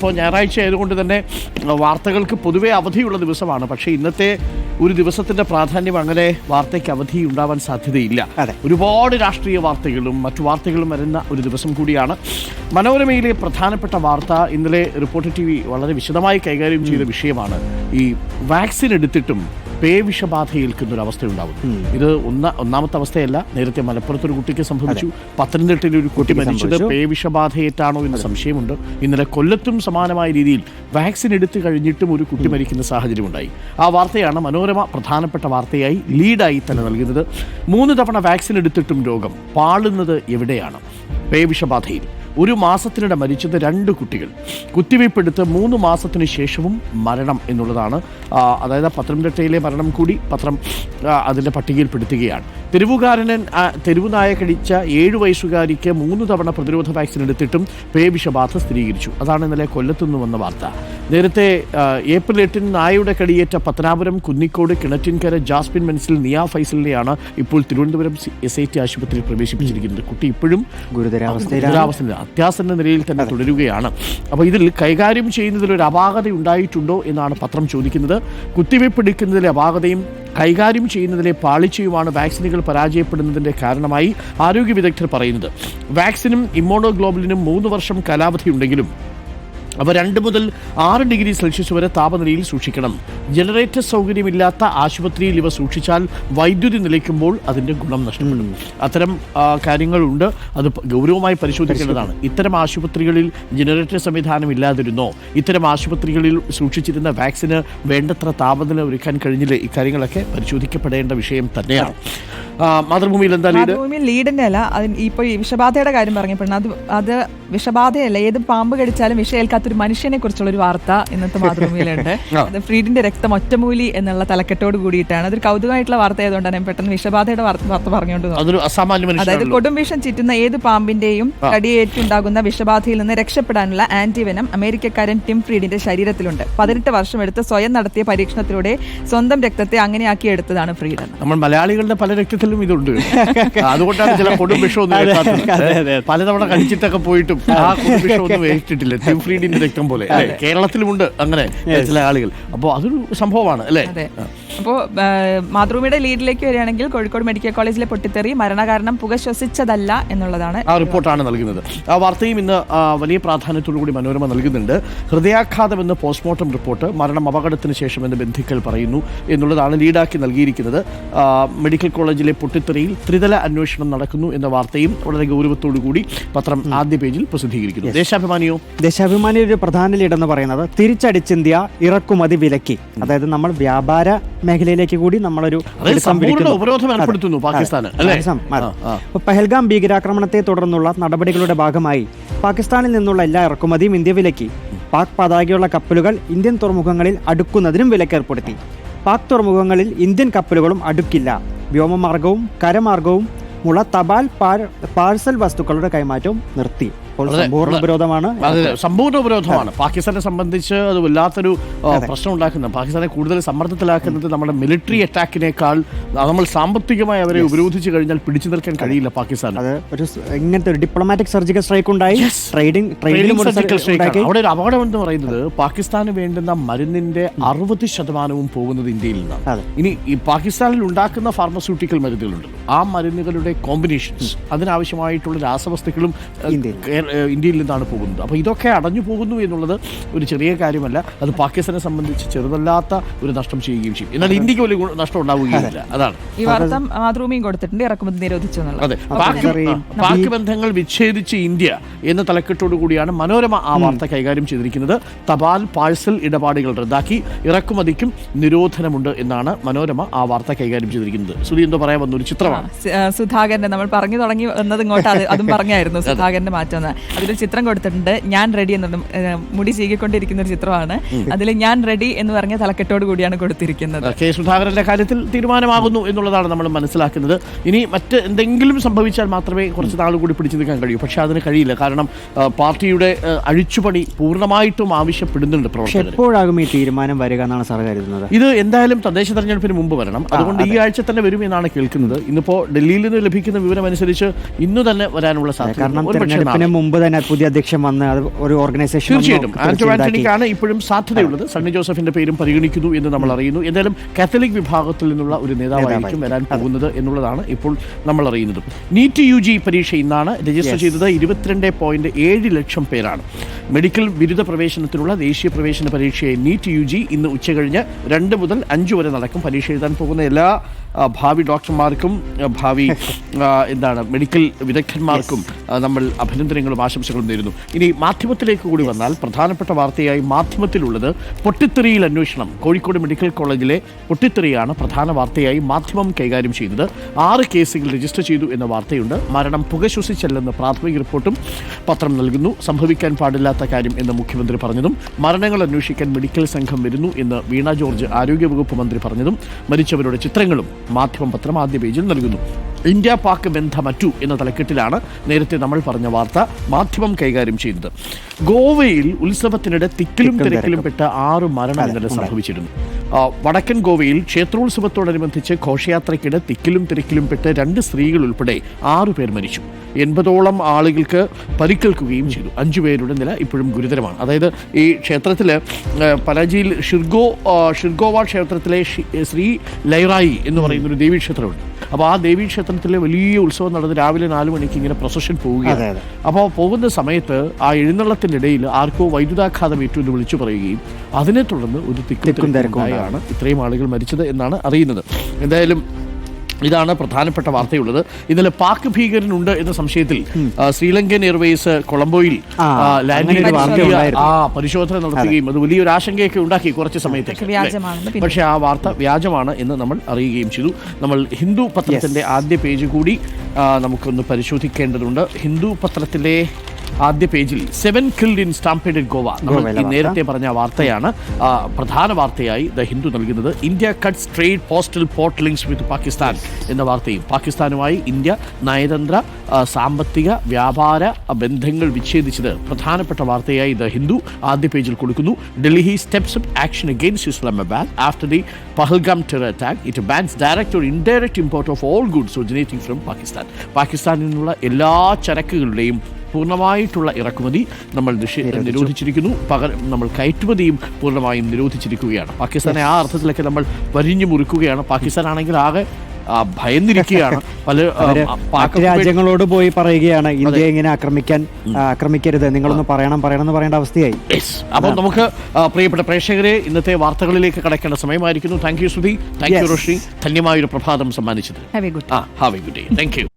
ഇന്നിപ്പോൾ ഞായറാഴ്ച ആയതുകൊണ്ട് തന്നെ വാർത്തകൾക്ക് പൊതുവെ അവധിയുള്ള ദിവസമാണ്. പക്ഷേ ഇന്നത്തെ ഒരു ദിവസത്തിൻ്റെ പ്രാധാന്യം അങ്ങനെ വാർത്തയ്ക്ക് അവധി ഉണ്ടാവാൻ സാധ്യതയില്ല. ഒരുപാട് രാഷ്ട്രീയ വാർത്തകളും മറ്റു വാർത്തകളും വരുന്ന ഒരു ദിവസം കൂടിയാണ്. മനോരമയിലെ പ്രധാനപ്പെട്ട വാർത്ത ഇന്നലെ റിപ്പോർട്ടർ TV വളരെ വിശദമായി കൈകാര്യം ചെയ്ത വിഷയമാണ്. ഈ വാക്സിൻ എടുത്തിട്ടും പേവിഷബാധ ഏൽക്കുന്നൊരവസ്ഥയുണ്ടാവുന്നു. ഇത് ഒന്നാമത്തെ അവസ്ഥയല്ല. നേരത്തെ മലപ്പുറത്തൊരു കുട്ടിക്ക് സംഭവിച്ചു, പത്തനംതിട്ടയിൽ ഒരു കുട്ടി മരിച്ചത് പേവിഷബാധയേറ്റാണോ എന്ന് സംശയമുണ്ട്. ഇന്നലെ കൊല്ലത്തും സമാനമായ രീതിയിൽ വാക്സിൻ എടുത്തു കഴിഞ്ഞിട്ടും ഒരു കുട്ടി മരിക്കുന്ന സാഹചര്യമുണ്ടായി. ആ വാർത്തയാണ് മനോരമ പ്രധാനപ്പെട്ട വാർത്തയായി ലീഡായി തന്നെ നൽകുന്നത്. 3 തവണ വാക്സിൻ എടുത്തിട്ടും രോഗം പാളുന്നത് എവിടെയാണ്? പേവിഷബാധയിൽ 1 മാസത്തിനിടെ മരിച്ചത് 2 കുട്ടികൾ. കുത്തിവയ്പ്പെടുത്ത് 3 മാസത്തിന് ശേഷവും മരണം എന്നുള്ളതാണ്. അതായത് പത്തനംതിട്ടയിലെ മരണം കൂടി പത്രം അതിൻ്റെ പട്ടികയിൽപ്പെടുത്തുകയാണ്. തെരുവു നായ കടിച്ച 7 വയസ്സുകാരിക്ക് 3 തവണ പ്രതിരോധ വാക്സിൻ എടുത്തിട്ടും പേവിഷബാധ സ്ഥിരീകരിച്ചു. അതാണ് ഇന്നലെ കൊല്ലത്തുനിന്ന് വന്ന വാർത്ത. നേരത്തെ ഏപ്രിൽ 8 നായയുടെ കടിയേറ്റ പത്തനാപുരം കുന്നിക്കോട് കിണറ്റിൻകര ജാസ്മിൻ മെൻസിൽ നിയ ഫൈസലിനെയാണ് ഇപ്പോൾ തിരുവനന്തപുരം SIT ആശുപത്രിയിൽ പ്രവേശിപ്പിച്ചിരിക്കുന്നത്. കുട്ടി ഇപ്പോഴും ഗുരുതരാവസ്ഥ അത്യാസന്ന നിലയിൽ തന്നെ തുടരുകയാണ്. അപ്പോൾ ഇതിൽ കൈകാര്യം ചെയ്യുന്നതിൽ ഒരു അപാകത ഉണ്ടായിട്ടുണ്ടോ എന്നാണ് പത്രം ചോദിക്കുന്നത്. കുത്തിവയ്പ് എടുക്കുന്നതിലെ അപാകതയും കൈകാര്യം ചെയ്യുന്നതിലെ പാളിച്ചയുമാണ് വാക്സിനുകൾ പരാജയപ്പെടുന്നതിൻ്റെ കാരണമായി ആരോഗ്യ വിദഗ്ധർ പറയുന്നത്. വാക്സിനും ഇമ്മ്യൂണോഗ്ലോബുലിനും 3 വർഷം കാലാവധിയുണ്ടെങ്കിലും അവ 2 മുതൽ 6 ഡിഗ്രി സെൽഷ്യസ് വരെ താപനിലയിൽ സൂക്ഷിക്കണം. ജനറേറ്റർ സൗകര്യമില്ലാത്ത ആശുപത്രിയിൽ ഇവ സൂക്ഷിച്ചാൽ വൈദ്യുതി നിലയ്ക്കുമ്പോൾ അതിൻ്റെ ഗുണം നഷ്ടപ്പെടും. അത്തരം കാര്യങ്ങളുണ്ട്. അത് ഗൗരവമായി പരിശോധിക്കേണ്ടതാണ്. ഇത്തരം ആശുപത്രികളിൽ ജനറേറ്റർ സംവിധാനം ഇല്ലാതിരുന്നോ? ഇത്തരം ആശുപത്രികളിൽ സൂക്ഷിച്ചിരുന്ന വാക്സിന് വേണ്ടത്ര താപനില ഒരുക്കാൻ കഴിഞ്ഞില്ല? ഇക്കാര്യങ്ങളൊക്കെ പരിശോധിക്കപ്പെടേണ്ട വിഷയം തന്നെയാണ്. മാതൃഭൂമിയിൽ എന്താ ലീഡിന്റെ അല്ല, ഇപ്പോൾ ഈ വിഷബാധയുടെ കാര്യം പറഞ്ഞപ്പോഴാണ് അത് വിഷബാധയല്ല, ഏത് പാമ്പ് കടിച്ചാലും വിഷയേൽക്കാത്തൊരു മനുഷ്യനെ കുറിച്ചുള്ള ഒരു വാർത്ത ഇന്നത്തെ മാതൃഭൂമിയിലുണ്ട്. അത് ഫ്രീഡിന്റെ രക്തം ഒറ്റമൂലി എന്നുള്ള തലക്കെട്ടോട് കൂടിയിട്ടാണ്. അതൊരു കൗതുകമായിട്ടുള്ള വാർത്ത ആയതുകൊണ്ടാണ് ഞാൻ പെട്ടെന്ന് വിഷബാധയുടെ വാർത്ത പറഞ്ഞുകൊണ്ട്. അതായത് കൊടും വിഷം ചുറ്റുന്ന ഏത് പാമ്പിന്റെയും കടിയേറ്റുണ്ടാകുന്ന വിഷബാധയിൽ നിന്ന് രക്ഷപ്പെടാനുള്ള ആന്റിവെനം അമേരിക്കക്കാരൻ ടിം ഫ്രീഡിന്റെ ശരീരത്തിലുണ്ട്. 18 വർഷം എടുത്ത് സ്വയം നടത്തിയ പരീക്ഷണത്തിലൂടെ സ്വന്തം രക്തത്തെ അങ്ങനെയാക്കി എടുത്തതാണ് ഫ്രീഡ്. നമ്മൾ മലയാളികളുടെ പല രക്തത്തിലും ഇതുണ്ട്. അതുകൊണ്ടാണ് ചില കൊടും വിഷമൊന്നും പലതവണ കഴിച്ചിട്ടൊക്കെ പോയിട്ടും ആ കൊടും വിഷമൊന്നും ഏറ്റിട്ടില്ല. ടിം ഫ്രീഡിന്റെ രക്തം പോലെ കേരളത്തിലുമുണ്ട് അങ്ങനെ ചില ആളുകൾ. അപ്പോൾ അതൊരു സംഭവമാണ് അല്ലേ? അപ്പോൾ മാതൃഭൂമിയുടെ ലീഡിലേക്ക് വരികയാണെങ്കിൽ കോഴിക്കോട് മെഡിക്കൽ കോളേജിലെ പൊട്ടിത്തെറി മരണകാരണം പുക ശ്വസിച്ചതല്ല എന്നുള്ളതാണ് ആ റിപ്പോർട്ടാണ് നൽകുന്നത്. ആ വാർത്തയും ഇന്ന് വലിയ പ്രാധാന്യത്തോടുകൂടി മനോരമ നൽകുന്നുണ്ട്. ഹൃദയാഘാതം എന്ന് പോസ്റ്റ്മോർട്ടം റിപ്പോർട്ട്, മരണം അപകടത്തിന് ശേഷമെന്ന് ബന്ധുക്കൾ പറയുന്നു എന്നുള്ളതാണ് ലീഡാക്കി നൽകിയിരിക്കുന്നത്. മെഡിക്കൽ കോളേജിലെ പൊട്ടിത്തെറിയിൽ ത്രിതല അന്വേഷണം നടക്കുന്നു എന്ന വാർത്തയും വളരെ ഗൗരവത്തോടുകൂടി പത്രം ആദ്യ പേജിൽ പ്രസിദ്ധീകരിക്കുന്നു. ദേശാഭിമാനി ഒരു പ്രധാന ലീഡെന്ന് പറയുന്നത് തിരിച്ചടിച്ചിന്ത്യ ഇറക്കുമതി വിലക്കി. അതായത് നമ്മൾ വ്യാപാര മേഖലയിലേക്ക് കൂടി നമ്മളൊരു പഹൽഗാം ഭീകരാക്രമണത്തെ തുടർന്നുള്ള നടപടികളുടെ ഭാഗമായി പാകിസ്ഥാനിൽ നിന്നുള്ള എല്ലാ ഇറക്കുമതിയും ഇന്ത്യ വിലക്കി. പാക് പതാകയുള്ള കപ്പലുകൾ ഇന്ത്യൻ തുറമുഖങ്ങളിൽ അടുക്കുന്നതിനും വിലക്കേർപ്പെടുത്തി. പാക് തുറമുഖങ്ങളിൽ ഇന്ത്യൻ കപ്പലുകളും അടുക്കില്ല. വ്യോമമാർഗവും കരമാർഗവും ഉള്ള തപാൽ പാഴ്സൽ വസ്തുക്കളുടെ കൈമാറ്റവും നിർത്തി. സമ്പൂർണ്ണ ഉപരോധമാണ്. പാകിസ്ഥാനെ സംബന്ധിച്ച് അത് വല്ലാത്തൊരു പ്രശ്നം ഉണ്ടാക്കുന്നത്. പാകിസ്ഥാനെ കൂടുതൽ സമ്മർദ്ദത്തിലാക്കുന്നത് നമ്മുടെ മിലിറ്ററി അറ്റാക്കിനേക്കാൾ നമ്മൾ സാമ്പത്തികമായി അവരെ ഉപരോധിച്ചു കഴിഞ്ഞാൽ പിടിച്ചു നിൽക്കാൻ കഴിയില്ല പാകിസ്ഥാൻ. ഇങ്ങനത്തെ ഒരു ഡിപ്ലോമാറ്റിക് സർജിക്കൽ സ്ട്രൈക്ക് ഉണ്ടായി. അവിടെ ഒരു അപകടം എന്ന് പറയുന്നത് പാകിസ്ഥാന് വേണ്ടുന്ന മരുന്നിന്റെ 60% പോകുന്നത് ഇന്ത്യയിൽ നിന്നാണ്. ഇനി ഈ പാകിസ്ഥാനിൽ ഉണ്ടാക്കുന്ന ഫാർമസ്യൂട്ടിക്കൽ മരുന്നുകളുണ്ട്, ആ മരുന്നുകളുടെ കോമ്പിനേഷൻസ്, അതിനാവശ്യമായിട്ടുള്ള രാസവസ്തുക്കളും ഇന്ത്യയിൽ നിന്നാണ് പോകുന്നത്. അപ്പോൾ ഇതൊക്കെ അടഞ്ഞു പോകുന്നു എന്നുള്ളത് ഒരു ചെറിയ കാര്യമല്ല. അത് പാകിസ്ഥാനെ സംബന്ധിച്ച് ചെറുതല്ലാത്ത ഒരു നഷ്ടം ചെയ്യുകയും ചെയ്യും. എന്നാൽ ഇന്ത്യക്ക് വലിയ നഷ്ടം ഉണ്ടാവുകയില്ല. അതാണ് ഈ വാർത്ത മാതൃഭൂമിയും കൊടുത്തിട്ടുണ്ട്. ഇറക്കുമതി നിരോധിച്ചു. അതെ, പാക് ബന്ധങ്ങൾ വിച്ഛേദിച്ച് ഇന്ത്യ എന്ന തലക്കെട്ടോടു കൂടിയാണ് മനോരമ ആ വാർത്ത കൈകാര്യം ചെയ്തിരിക്കുന്നത്. തപാൽ പാഴ്സൽ ഇടപാടുകൾ റദ്ദാക്കി, ഇറക്കുമതിക്കും നിരോധനമുണ്ട് എന്നാണ് മനോരമ ആ വാർത്ത കൈകാര്യം ചെയ്തിരിക്കുന്നത്. സുധി എന്തോ പറയാൻ വന്ന ഒരു ചിത്രമാണ്. സുധാകരന്റെ നമ്മൾ പറഞ്ഞു തുടങ്ങി വന്നത് ഇങ്ങോട്ട് അതും പറഞ്ഞായിരുന്നു. സുധാകരന്റെ മാറ്റം അതിലൊരു ചിത്രം കൊടുത്തിട്ടുണ്ട്. ഞാൻ റെഡി എന്നുള്ള മുടി ചീകിക്കൊണ്ടിരിക്കുന്ന ഒരു ചിത്രമാണ്. അതിൽ ഞാൻ റെഡി എന്ന് പറഞ്ഞ തലക്കെട്ടോട് കൂടിയാണ് കൊടുത്തിരിക്കുന്നത്. കെ സുധാകരന്റെ കാര്യത്തിൽ തീരുമാനമാകുന്നു എന്നുള്ളതാണ് നമ്മൾ മനസ്സിലാക്കുന്നത്. ഇനി മറ്റ് എന്തെങ്കിലും സംഭവിച്ചാൽ മാത്രമേ കുറച്ച് നാൾ കൂടി പിടിച്ചു നിൽക്കാൻ കഴിയൂ. പക്ഷെ അതിന് കഴിയില്ല. കാരണം പാർട്ടിയുടെ അഴിച്ചുപണി പൂർണ്ണമായിട്ടും ആവശ്യപ്പെടുന്നുണ്ട് പ്രവർത്തകർ. എപ്പോഴാകും ഈ തീരുമാനം വരിക എന്നാണ് സാർ കരുതുന്നത്? ഇത് എന്തായാലും തദ്ദേശ തെരഞ്ഞെടുപ്പിന് മുമ്പ് വരണം. അതുകൊണ്ട് ഈ ആഴ്ച തന്നെ വരും എന്നാണ് കേൾക്കുന്നത്. ഇന്നിപ്പോ ഡൽഹിയിൽ നിന്ന് ലഭിക്കുന്ന വിവരം അനുസരിച്ച് ഇന്ന് തന്നെ വരാനുള്ള സാധ്യത. മുമ്പ് തന്നെ പുതിയ അധ്യക്ഷൻ വന്ന് അത് ഒരു ഓർഗനൈസേഷൻ തീർച്ചയായിട്ടും ആന്റോ ആന്റണിക്കാണ് ഇപ്പോഴും സാധ്യതയുള്ളത്. സണ്ണി ജോസഫിന്റെ പേരും പരിഗണിക്കുന്നു എന്ന് നമ്മൾ അറിയുന്നു. എന്തായാലും കാത്തലിക് വിഭാഗത്തിൽ നിന്നുള്ള ഒരു നേതാവായിരിക്കും വരാൻ പോകുന്നത് എന്നുള്ളതാണ് ഇപ്പോൾ നമ്മൾ അറിയുന്നത്. നീറ്റ് UG പരീക്ഷ ഇന്നാണ്. രജിസ്റ്റർ ചെയ്തത് 22.7 ലക്ഷം പേരാണ്. മെഡിക്കൽ ബിരുദ പ്രവേശനത്തിനുള്ള ദേശീയ പ്രവേശന പരീക്ഷയെ നീറ്റ് UG ഇന്ന് ഉച്ചകഴിഞ്ഞ് 2 മുതൽ 5 വരെ നടക്കും. പരീക്ഷ എഴുതാൻ പോകുന്ന എല്ലാ ഭാവി ഡോക്ടർമാർക്കും ഭാവി മെഡിക്കൽ വിദഗ്ധന്മാർക്കും നമ്മൾ അഭിനന്ദനങ്ങളും ആശംസകളും നേരുന്നു. ഇനി മാധ്യമത്തിലേക്ക് കൂടി വന്നാൽ പ്രധാനപ്പെട്ട വാർത്തയായി മാധ്യമത്തിലുള്ളത് പൊട്ടിത്തെറിയിൽ അന്വേഷണം. കോഴിക്കോട് മെഡിക്കൽ കോളേജിലെ പൊട്ടിത്തെറിയാണ് പ്രധാന വാർത്തയായി മാധ്യമം കൈകാര്യം ചെയ്യുന്നത്. 6 കേസുകൾ രജിസ്റ്റർ ചെയ്തു എന്ന വാർത്തയുണ്ട്. മരണം പുക ശ്വസിച്ചല്ലെന്ന് പ്രാഥമിക റിപ്പോർട്ടും പത്രം നൽകുന്നു. സംഭവിക്കാൻ പാടില്ലാത്ത കാര്യം എന്ന് മുഖ്യമന്ത്രി പറഞ്ഞതും മരണങ്ങൾ അന്വേഷിക്കാൻ മെഡിക്കൽ സംഘം വരുന്നു എന്ന് വീണ ജോർജ് ആരോഗ്യവകുപ്പ് മന്ത്രി പറഞ്ഞതും മരിച്ചവരുടെ ചിത്രങ്ങളും മാധ്യമം പത്രം ആദ്യ പേജിൽ നൽകുന്നു. ഇന്ത്യ പാക് ബന്ധമറ്റു എന്ന തലക്കെട്ടിലാണ് നേരത്തെ നമ്മൾ പറഞ്ഞ വാർത്ത മാധ്യമം കൈകാര്യം ചെയ്യുന്നത്. ഗോവയിൽ ഉത്സവത്തിനിടെ തിക്കിലും തിരക്കിലും പെട്ട 6 മരണം ഇന്നലെ സംഭവിച്ചിരുന്നു. വടക്കൻ ഗോവയിൽ ക്ഷേത്രോത്സവത്തോടനുബന്ധിച്ച് ഘോഷയാത്രയ്ക്കിടെ തിക്കിലും തിരക്കിലും പെട്ട് 2 സ്ത്രീകൾ ഉൾപ്പെടെ 6 പേർ മരിച്ചു. 80ഓളം ആളുകൾക്ക് പരിക്കേൽക്കുകയും ചെയ്തു. 5 പേരുടെ നില ഇപ്പോഴും ഗുരുതരമാണ്. അതായത് ഈ ക്ഷേത്രത്തിൽ പനാജിയിൽ ഷിർഗോവ ക്ഷേത്രത്തിലെ ശ്രീ ലൈറായി എന്ന് പറയുന്ന ഒരു ദേവീക്ഷേത്രമുണ്ട്. അപ്പോൾ ആ ദേവീക്ഷേത്രത്തിലെ വലിയ ഉത്സവം നടന്ന് രാവിലെ 4 മണിക്ക് ഇങ്ങനെ പ്രൊസഷൻ പോവുകയാണ്. അപ്പോൾ പോകുന്ന സമയത്ത് ആ എഴുന്നള്ളത്തിനിടയിൽ ആർക്കോ വൈദ്യുതാഘാതം ഏറ്റു എന്ന് വിളിച്ചു പറയുകയും അതിനെ തുടർന്ന് ഒരു തിക്കുണ്ടായാണ് ഇത്രയും ആളുകൾ മരിച്ചത് എന്നാണ് അറിയുന്നത്. എന്തായാലും ഇതാണ് പ്രധാനപ്പെട്ട വാർത്തയുള്ളത്. ഇന്നലെ പാക് ഭീകരനുണ്ട് എന്ന സംശയത്തിൽ ശ്രീലങ്കൻ എയർവേസ് കൊളംബോയിൽ പരിശോധന നടത്തുകയും അത് വലിയൊരു ആശങ്കയൊക്കെ ഉണ്ടാക്കി കുറച്ച് സമയത്തേക്ക്. പക്ഷേ ആ വാർത്ത വ്യാജമാണ് എന്ന് നമ്മൾ അറിയുകയും ചെയ്തു. നമ്മൾ ഹിന്ദു പത്രത്തിന്റെ ആദ്യ പേജ് കൂടി നമുക്കൊന്ന് പരിശോധിക്കേണ്ടതുണ്ട്. ഹിന്ദു പത്രത്തിലെ ആദ്യ പേജിൽ 7 killed in stampede in Goa. നമ്മൾ നേരത്തെ പറഞ്ഞ വാർത്തയാണ് പ്രധാന വാർത്തയായി ദ ഹിന്ദു നൽകുന്നത്. India cuts trade postal port links വിത്ത് പാകിസ്ഥാൻ എന്ന വാർത്തയും പാകിസ്ഥാനുമായി ഇന്ത്യ നയതന്ത്ര സാമ്പത്തിക വ്യാപാര ബന്ധങ്ങൾ വിച്ഛേദിച്ചത് പ്രധാനപ്പെട്ട വാർത്തയായി ദ ഹിന്ദു ആദ്യ പേജിൽ കൊടുക്കുന്നു. Delhi steps up action against Islamabad after the Pahalgam terror attack. It bands direct or indirect import of all goods originating from Pakistan. പാകിസ്ഥാനിൽ നിന്നുള്ള എല്ലാ ചരക്കുകളുടെയും പൂർണ്ണമായിട്ടുള്ള ഇറക്കുമതി നമ്മൾ നിരോധിച്ചിരിക്കുന്നു. പകരം നമ്മൾ കയറ്റുമതിയും പൂർണ്ണമായും നിരോധിച്ചിരിക്കുകയാണ്. പാകിസ്ഥാനെ ആ അർത്ഥത്തിലൊക്കെ നമ്മൾ വരിഞ്ഞു മുറിക്കുകയാണ്. പാകിസ്ഥാൻ ആണെങ്കിൽ ആകെ ഭയന്നിരിക്കുകയാണ്. പല രാജ്യങ്ങളോട് പോയി പറയുകയാണ് ഇന്ത്യ ഇങ്ങനെ ആക്രമിക്കരുത്, നിങ്ങളൊന്ന് പറയേണ്ട അവസ്ഥയായി. അപ്പോൾ നമുക്ക് പ്രിയപ്പെട്ട പ്രേക്ഷകരെ ഇന്നത്തെ വാർത്തകളിലേക്ക് കടക്കേണ്ട സമയമായിരിക്കുന്നു. Thank you Shruti, thank you Roshni, ധന്യമായൊരു പ്രഭാതം സമ്മാനിച്ചത്. Have a good day. Thank U.